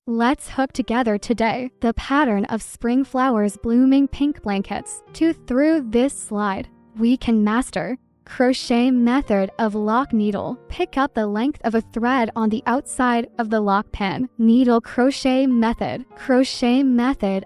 Let's hook together today the pattern of spring flowers blooming pink blankets. Through this slide, we can master crochet method of lock needle. Pick up the length of a thread on the outside of the lock pin. Needle crochet method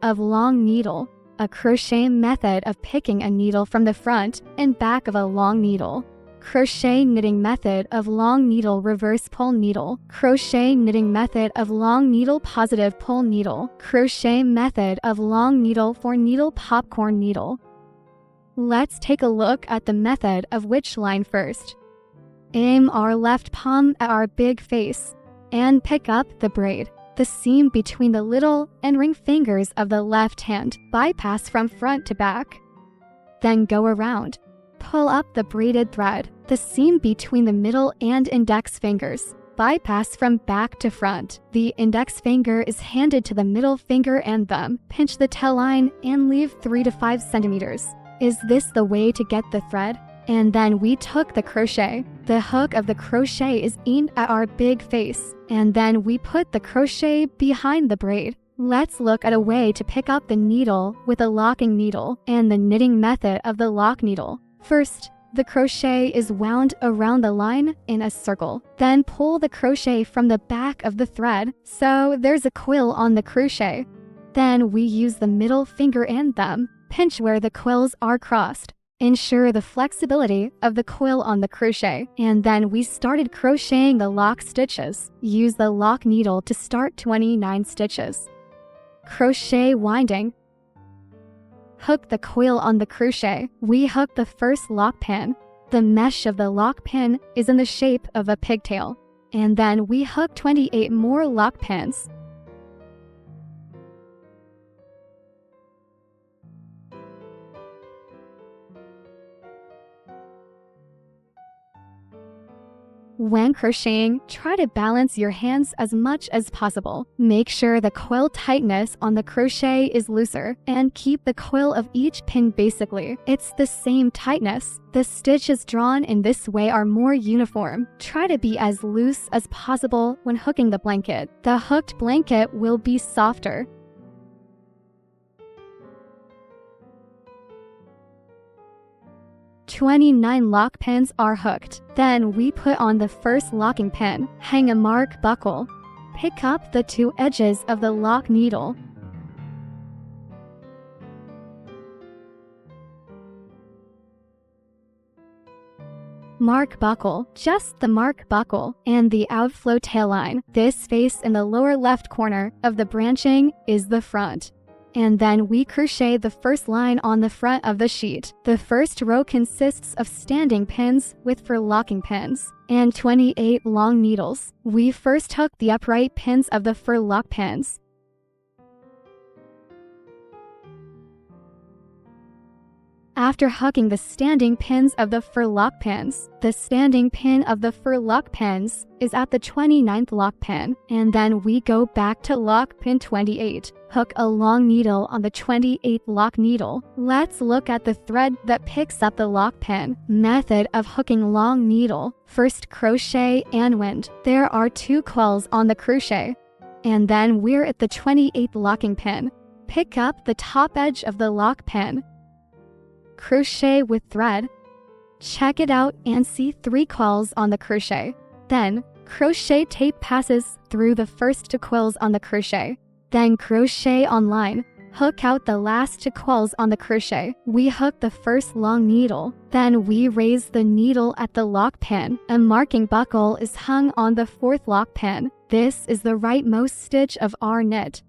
of long needle. A crochet method of picking a needle from the front and back of a long needle. Crochet knitting method of long needle reverse pull needle. Crochet knitting method of long needle positive pull needle. Crochet method of long needle for needle popcorn needle. Let's take a look at the method of which line first. Aim our left palm at our big face and pick up the braid. The seam between the little and ring fingers of the left hand. Bypass from front to back. Then go around. Pull up the braided thread. The seam between the middle and index fingers. Bypass from back to front. The index finger is handed to the middle finger and thumb. Pinch the tail line and leave 3 to 5 centimeters. Is this the way to get the thread? And then we took the crochet. The hook of the crochet is aimed at our big face. And then we put the crochet behind the braid. Let's look at a way to pick up the needle with a locking needle and the knitting method of the lock needle. First, the crochet is wound around the line in a circle. Then pull the crochet from the back of the thread so there's a quill on the crochet. Then we use the middle finger and thumb. Pinch where the quills are crossed. Ensure the flexibility of the quill on the crochet, and then we started crocheting the lock stitches. Use the lock needle to start 29 stitches. Crochet winding. Hook the quill on the crochet. We hook the first lock pin. The mesh of the lock pin is in the shape of a pigtail, and then we hook 28 more lock pins. When crocheting, try to balance your hands as much as possible. Make sure the quill tightness on the crochet is looser, and keep the quill of each pin basically. It's the same tightness. The stitches drawn in this way are more uniform. Try to be as loose as possible when hooking the blanket. The hooked blanket will be softer. "29 lock pins are hooked. Then we put on the first locking pin. Hang a mark buckle. Pick up the 2 edges of the lock needle. Mark buckle, just the mark buckle, and the outflow tail line. This face in the lower left corner of the branching is the front. And then we crochet the first line on the front of the sheet. The first row consists of standing pins with for locking pins and 28 long needles. We first hook the upright pins of the fur lock pins. After hooking the standing pins of the fur lock pins, the standing pin of the fur lock pins is at the 29th lock pin, and then we go back to lock pin 28. Hook a long needle on the 28th lock needle. Let's look at the thread that picks up the lock pin. Method of hooking long needle. First crochet and wind. There are 2 quills on the crochet, and then we're at the 28th locking pin. Pick up the top edge of the lock pin. Crochet with thread. Check it out and see 3 quills on the crochet. Then, crochet tape passes through the first 2 quills on the crochet. Then crochet on line. Hook out the last 2 quills on the crochet. We hook the first long needle. Then we raise the needle at the lock pin. A marking buckle is hung on the 4th lock pin. This is the rightmost stitch of our knit.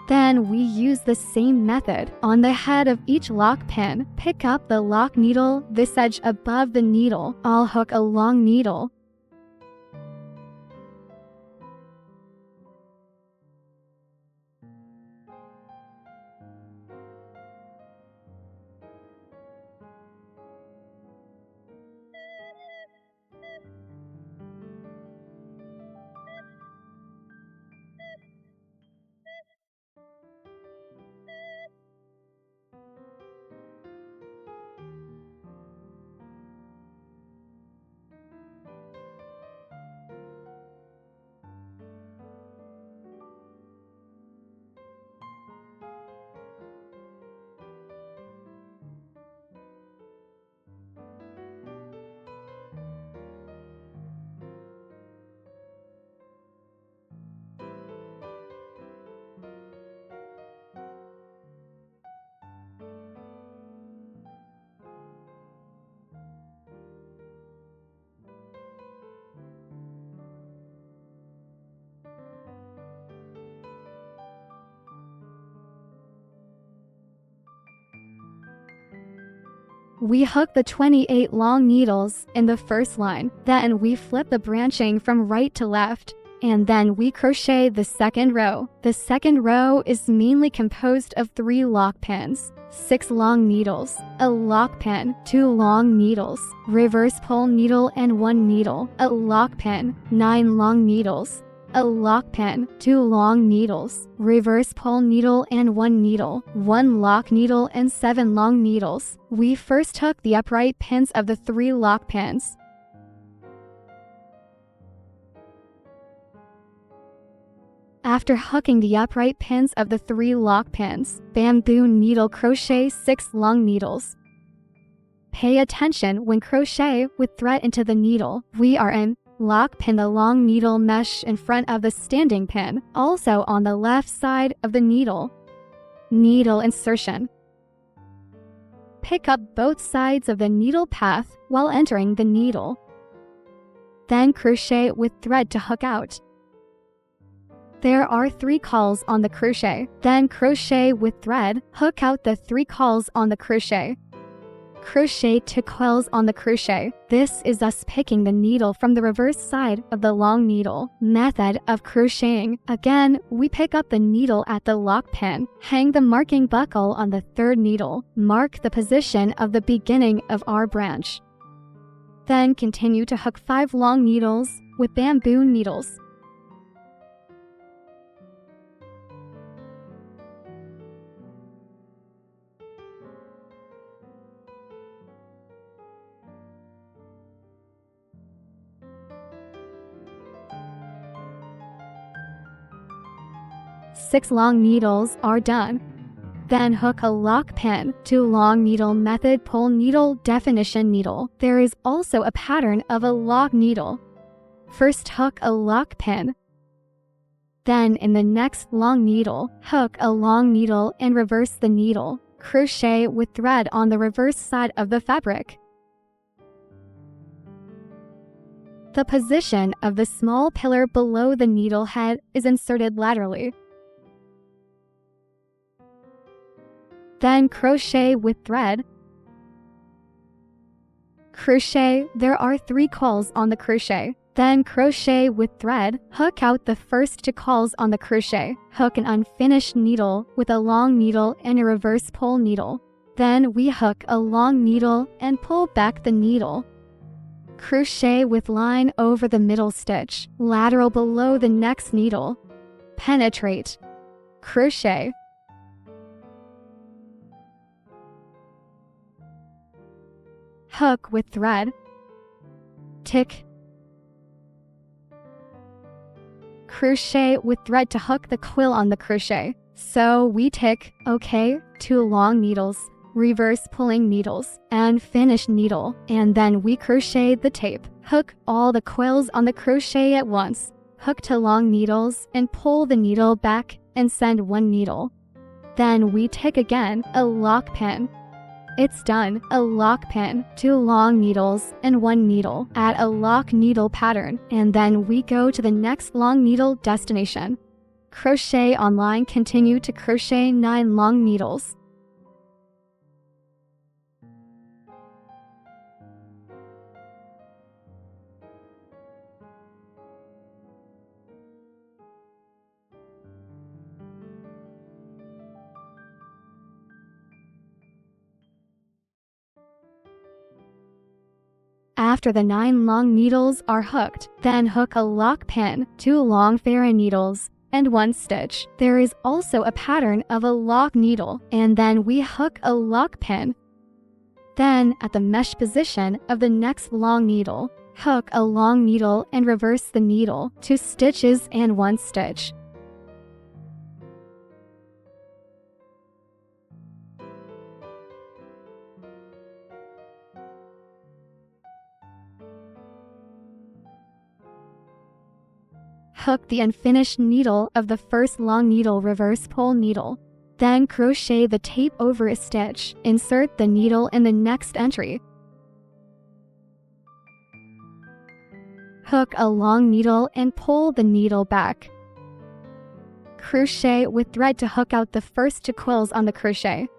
Then we use the same method. On the head of each lock pin, pick up the lock needle, this edge above the needle. I'll hook a long needle. We hook the 28 long needles in the first line, then we flip the branching from right to left, and then we crochet the second row. The second row is mainly composed of 3 lock pins, 6 long needles, a lock pin, 2 long needles, reverse pull needle and 1 needle, a lock pin, 9 long needles, a lock pin, 2 long needles, reverse pull needle and 1 needle, 1 lock needle and 7 long needles. We first hook the upright pins of the 3 lock pins. After hooking the upright pins of the 3 lock pins, bamboo needle crochet 6 long needles. Pay attention when crochet with thread into the needle. We are in lock pin the long needle mesh in front of the standing pin, also on the left side of the needle. Needle insertion. Pick up both sides of the needle path while entering the needle. Then crochet with thread to hook out. There are 3 cawls on the crochet. Then crochet with thread, hook out the 3 cawls on the crochet. Crochet 2 coils on the crochet. This is us picking the needle from the reverse side of the long needle. Method of crocheting. Again, we pick up the needle at the lock pin. Hang the marking buckle on the 3rd needle. Mark the position of the beginning of our branch. Then continue to hook 5 long needles with bamboo needles. Six long needles are done. Then hook a lock pin, 2 long needle method pull needle definition needle. There is also a pattern of a lock needle. First hook a lock pin. Then in the next long needle, hook a long needle and reverse the needle. Crochet with thread on the reverse side of the fabric. The position of the small pillar below the needle head is inserted laterally. Then crochet with thread. Crochet, there are 3 cawls on the crochet. Then crochet with thread, hook out the first 2 cawls on the crochet. Hook an unfinished needle with a long needle and a reverse pull needle. Then we hook a long needle and pull back the needle. Crochet with line over the middle stitch, lateral below the next needle. Penetrate. Crochet. Hook with thread. Tick. Crochet with thread to hook the quill on the crochet. So we tick, okay, 2 long needles, reverse pulling needles, and finish needle, and then we crochet the tape. Hook all the quills on the crochet at once. Hook 2 long needles and pull the needle back and send 1 needle. Then we tick again, a lock pin. It's done. A lock pin, 2 long needles and 1 needle. Add a lock needle pattern, and then we go to the next long needle destination. Crochet on line, continue to crochet 9 long needles. After the 9 long needles are hooked, then hook a lock pin, 2 long fairy needles, and 1 stitch. There is also a pattern of a lock needle, and then we hook a lock pin. Then, at the mesh position of the next long needle, hook a long needle and reverse the needle, 2 stitches and 1 stitch. Hook the unfinished needle of the first long needle reverse pull needle. Then crochet the tape over a stitch. Insert the needle in the next entry. Hook a long needle and pull the needle back. Crochet with thread to hook out the first 2 quills on the crochet.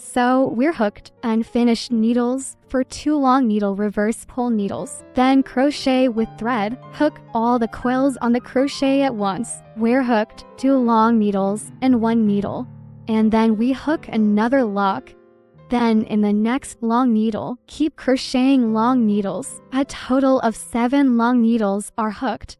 So we're hooked unfinished needles for 2 long needle reverse pull needles. Then crochet with thread, hook all the coils on the crochet at once. We're hooked 2 long needles and 1 needle. And then we hook another lock. Then in the next long needle, keep crocheting long needles. A total of 7 long needles are hooked.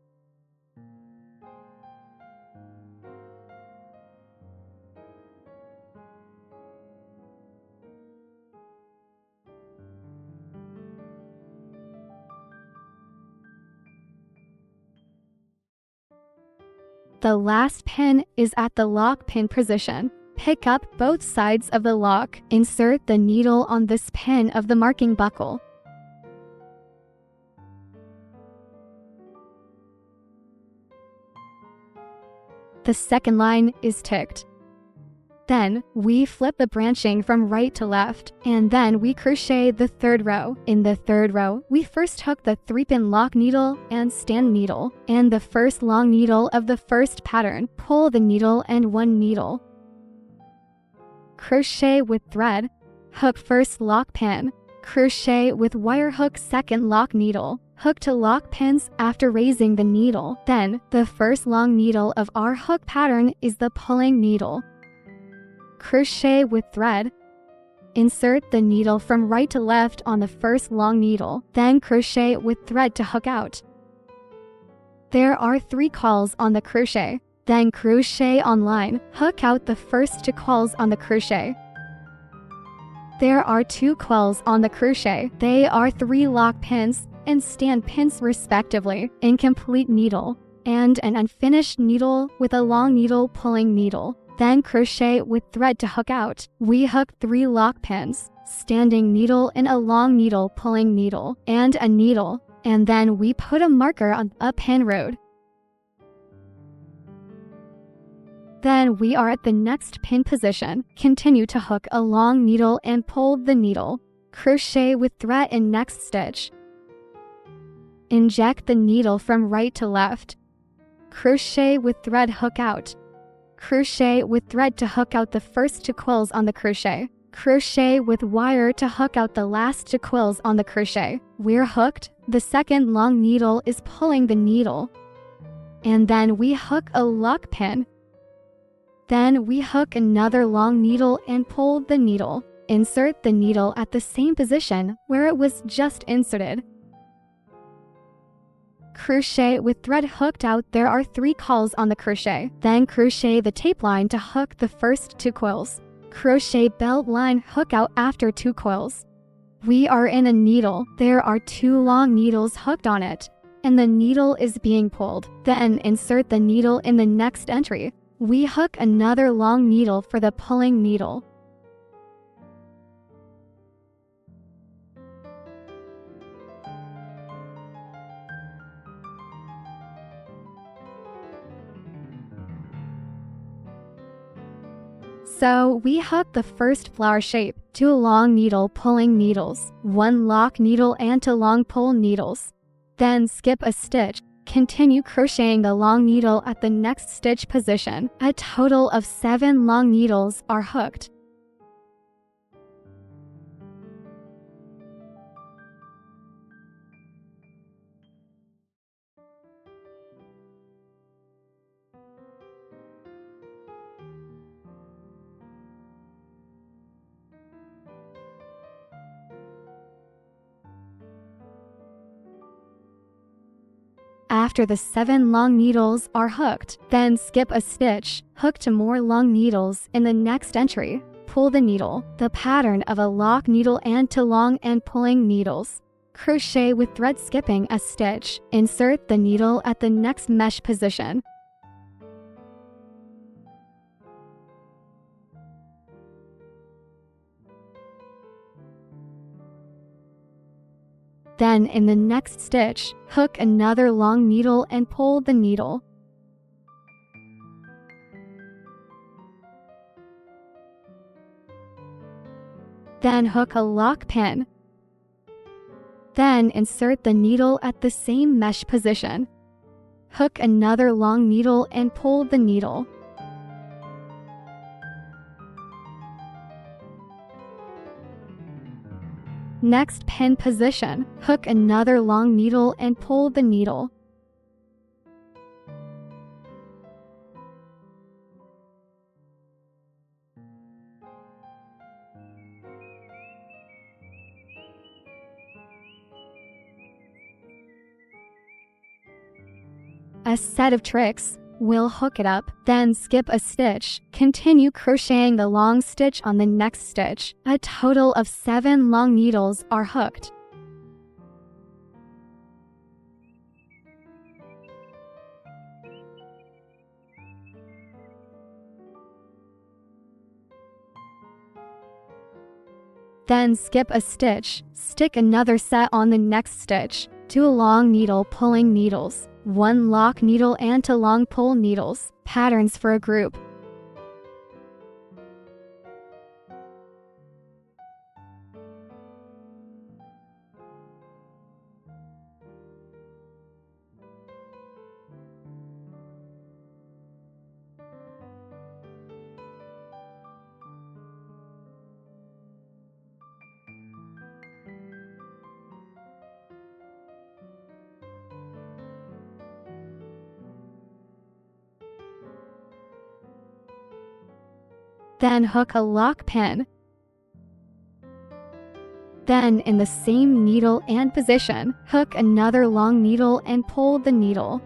The last pin is at the lock pin position. Pick up both sides of the lock. Insert the needle on this pin of the marking buckle. The second line is ticked. Then we flip the branching from right to left, and then we crochet the third row. In the third row, we first hook the 3-pin lock needle and stand needle, and the first long needle of the first pattern. Pull the needle and 1 needle. Crochet with thread, hook first lock pin, crochet with wire hook second lock needle, hook to lock pins after raising the needle. Then the first long needle of our hook pattern is the pulling needle. Crochet with thread, insert the needle from right to left on the first long needle, then crochet with thread to hook out. There are 3 cawls on the crochet. Then crochet on line, hook out the first 2 cawls on the crochet. There are 2 cawls on the crochet. They are 3 lock pins and stand pins respectively, incomplete needle, and an unfinished needle with a long needle pulling needle. Then crochet with thread to hook out. We hook 3 lock pins, standing needle and a long needle pulling needle, and a needle, and then we put a marker on a pin road. Then we are at the next pin position. Continue to hook a long needle and pull the needle. Crochet with thread in next stitch. Inject the needle from right to left. Crochet with thread hook out. Crochet with thread to hook out the first 2 quills on the crochet. Crochet with wire to hook out the last 2 quills on the crochet. We're hooked. The second long needle is pulling the needle. And then we hook a lock pin. Then we hook another long needle and pull the needle. Insert the needle at the same position where it was just inserted. Crochet with thread hooked out. There are 3 cawls on the crochet. Then crochet the tape line to hook the first 2 quills. Crochet belt line hook out after 2 quills. We are in a needle. There are 2 long needles hooked on it, and the needle is being pulled. Then insert the needle in the next entry. We hook another long needle for the pulling needle. So we hook the first flower shape, 2 long needle pulling needles, 1 lock needle and 2 long pull needles. Then skip a stitch. Continue crocheting the long needle at the next stitch position. A total of 7 long needles are hooked. After the 7 long needles are hooked, then skip a stitch, hook to more long needles in the next entry. Pull the needle, the pattern of a lock needle and 2 long and pulling needles. Crochet with thread skipping a stitch. Insert the needle at the next mesh position. Then in the next stitch, hook another long needle and pull the needle. Then hook a lock pin. Then insert the needle at the same mesh position. Hook another long needle and pull the needle. Next pin position, hook another long needle and pull the needle. A set of tricks. We'll hook it up, then skip a stitch. Continue crocheting the long stitch on the next stitch. A total of 7 long needles are hooked. Then skip a stitch. Stick another set on the next stitch. 2 long needle pulling needles, 1 lock needle and 2 long pull needles. Patterns for a group. Then hook a lock pin. Then in the same needle and position, hook another long needle and pull the needle.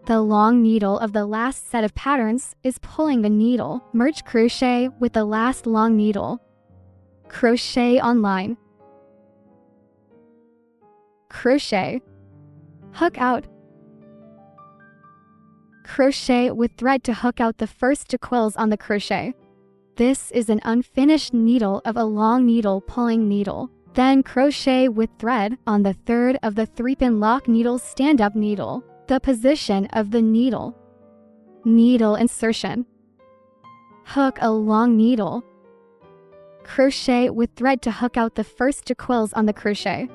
The long needle of the last set of patterns is pulling the needle. Merge crochet with the last long needle. Crochet on line. Crochet, hook out. Crochet with thread to hook out the first 2 quills on the crochet. This is an unfinished needle of a long needle pulling needle. Then crochet with thread on the 3rd of the 3-pin lock needle stand-up needle. The position of the needle. Needle insertion. Hook a long needle. Crochet with thread to hook out the first 2 quills on the crochet.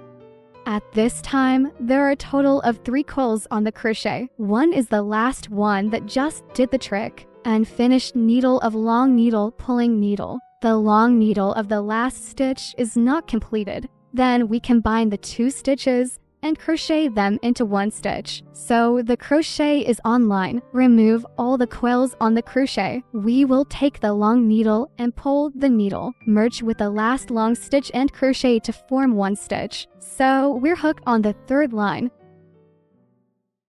At this time, there are a total of 3 quills on the crochet. 1 is the last one that just did the trick. Unfinished needle of long needle pulling needle. The long needle of the last stitch is not completed. Then we combine the 2 stitches and crochet them into 1 stitch. So the crochet is on line. Remove all the quills on the crochet. We will take the long needle and pull the needle. Merge with the last long stitch and crochet to form 1 stitch. So we're hooked on the 3rd line.